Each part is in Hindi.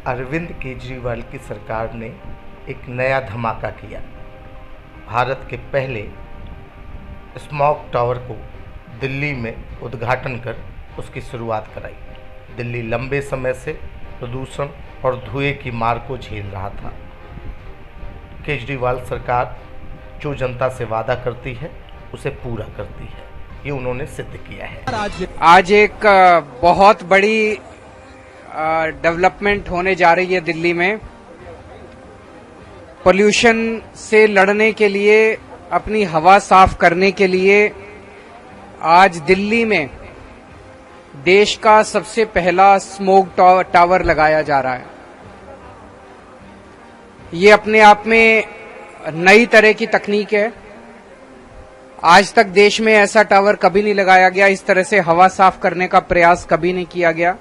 अरविंद केजरीवाल की सरकार ने एक नया धमाका किया। भारत के पहले स्मॉग टावर को दिल्ली में उद्घाटन कर उसकी शुरुआत कराई। दिल्ली लंबे समय से प्रदूषण और धुएं की मार को झेल रहा था। केजरीवाल सरकार जो जनता से वादा करती है उसे पूरा करती है, ये उन्होंने सिद्ध किया है। आज एक बहुत बड़ी डेवलपमेंट होने जा रही है दिल्ली में। पोल्यूशन से लड़ने के लिए, अपनी हवा साफ करने के लिए आज दिल्ली में देश का सबसे पहला स्मोक टावर लगाया जा रहा है। ये अपने आप में नई तरह की तकनीक है। आज तक देश में ऐसा टावर कभी नहीं लगाया गया, इस तरह से हवा साफ करने का प्रयास कभी नहीं किया गया।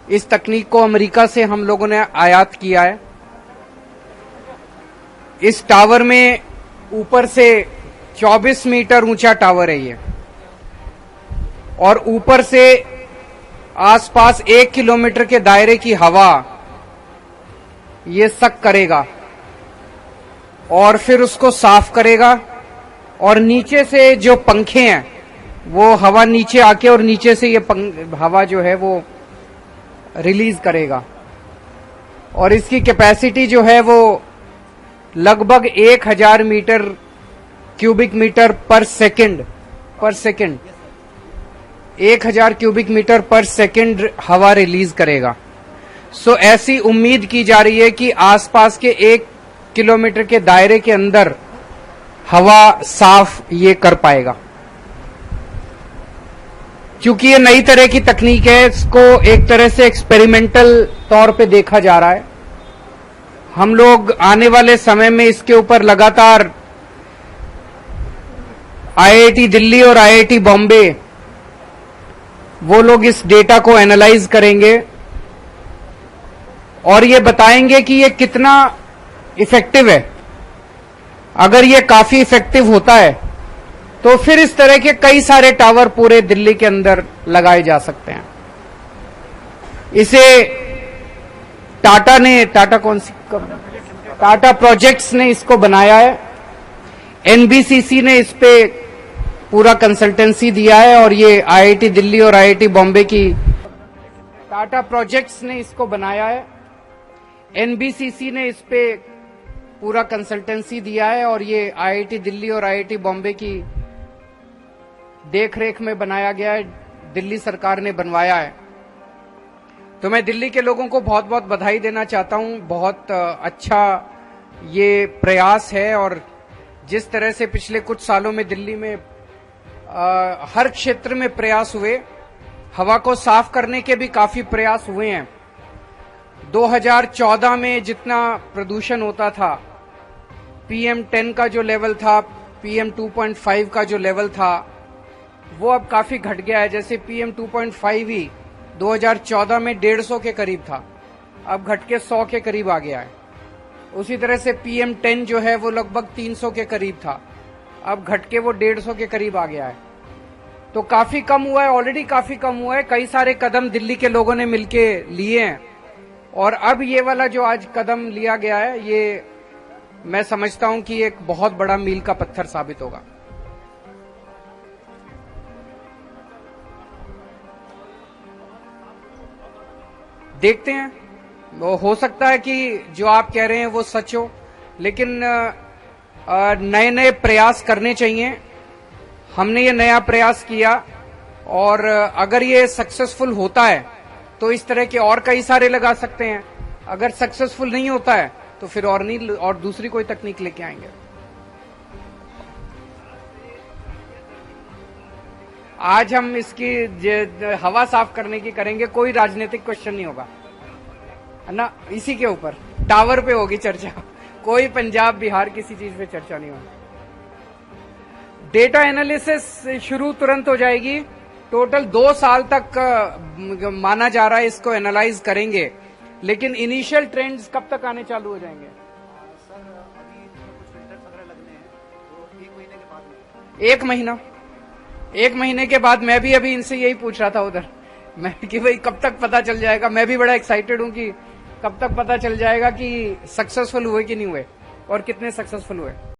इस तकनीक को अमेरिका से हम लोगों ने आयात किया है। इस टावर में ऊपर से 24 मीटर ऊंचा टावर है ये, और ऊपर से आसपास 1 किलोमीटर के दायरे की हवा ये सक करेगा और फिर उसको साफ करेगा, और नीचे से जो पंखे हैं वो हवा नीचे आके और नीचे से ये हवा जो है वो रिलीज करेगा। और इसकी कैपेसिटी जो है वो लगभग 1000 मीटर क्यूबिक मीटर पर सेकंड 1000 क्यूबिक मीटर पर सेकंड हवा रिलीज करेगा। सो ऐसी उम्मीद की जा रही है कि आसपास के 1 किलोमीटर के दायरे के अंदर हवा साफ ये कर पाएगा। क्योंकि ये नई तरह की तकनीक है, इसको एक तरह से एक्सपेरिमेंटल तौर पे देखा जा रहा है। हम लोग आने वाले समय में इसके ऊपर लगातार आईआईटी दिल्ली और आईआईटी बॉम्बे वो लोग इस डेटा को एनालाइज करेंगे और ये बताएंगे कि ये कितना इफेक्टिव है। अगर ये काफी इफेक्टिव होता है तो फिर इस तरह के कई सारे टावर पूरे दिल्ली के अंदर लगाए जा सकते हैं। इसे टाटा प्रोजेक्ट्स ने इसको बनाया है। एनबीसीसी ने इस पे पूरा कंसल्टेंसी दिया है, और ये आईआईटी दिल्ली और आईआईटी बॉम्बे की टाटा प्रोजेक्ट्स ने इसको बनाया है। एनबीसीसी ने इस पे पूरा कंसल्टेंसी दिया है, और ये आईआईटी दिल्ली और आईआईटी बॉम्बे की देखरेख में बनाया गया है। दिल्ली सरकार ने बनवाया है। तो मैं दिल्ली के लोगों को बहुत बहुत बधाई देना चाहता हूं। बहुत अच्छा ये प्रयास है, और जिस तरह से पिछले कुछ सालों में दिल्ली में हर क्षेत्र में प्रयास हुए, हवा को साफ करने के भी काफी प्रयास हुए हैं। 2014 में जितना प्रदूषण होता था, PM10 का जो लेवल था, PM2.5 का जो लेवल था, वो अब काफी घट गया है। जैसे PM2.5 ही 2014 में 150 के करीब था, अब घट के 100 के करीब आ गया है। उसी तरह से PM10 जो है वो लगभग 300 के करीब था, अब घट के वो 150 के करीब आ गया है। तो काफी कम हुआ है, ऑलरेडी काफी कम हुआ है। कई सारे कदम दिल्ली के लोगों ने मिलके लिए हैं, और अब ये वाला जो आज कदम लिया गया है, ये मैं समझता हूं कि एक बहुत बड़ा मील का पत्थर साबित होगा। देखते हैं, वो हो सकता है कि जो आप कह रहे हैं वो सच हो, लेकिन नए नए प्रयास करने चाहिए। हमने ये नया प्रयास किया, और अगर ये सक्सेसफुल होता है तो इस तरह के और कई सारे लगा सकते हैं। अगर सक्सेसफुल नहीं होता है तो फिर और दूसरी कोई तकनीक लेके आएंगे। आज हम इसकी हवा साफ करने की करेंगे, कोई राजनीतिक क्वेश्चन नहीं होगा ना, इसी के ऊपर टावर पे होगी चर्चा। कोई पंजाब बिहार किसी चीज पे चर्चा नहीं होगी। डेटा एनालिसिस शुरू तुरंत हो जाएगी। टोटल 2 साल तक माना जा रहा है इसको एनालाइज करेंगे, लेकिन इनिशियल ट्रेंड्स कब तक आने चालू हो जाएंगे? सर अभी कुछ फिल्टर्स वगैरह लगने हैं, तो 1 महीने के बाद में। 1 महीना? 1 महीने के बाद? मैं भी अभी इनसे यही पूछ रहा था उधर, मैं कि भाई कब तक पता चल जाएगा। मैं भी बड़ा एक्साइटेड हूं कि कब तक पता चल जाएगा कि सक्सेसफुल हुए कि नहीं हुए और कितने सक्सेसफुल हुए।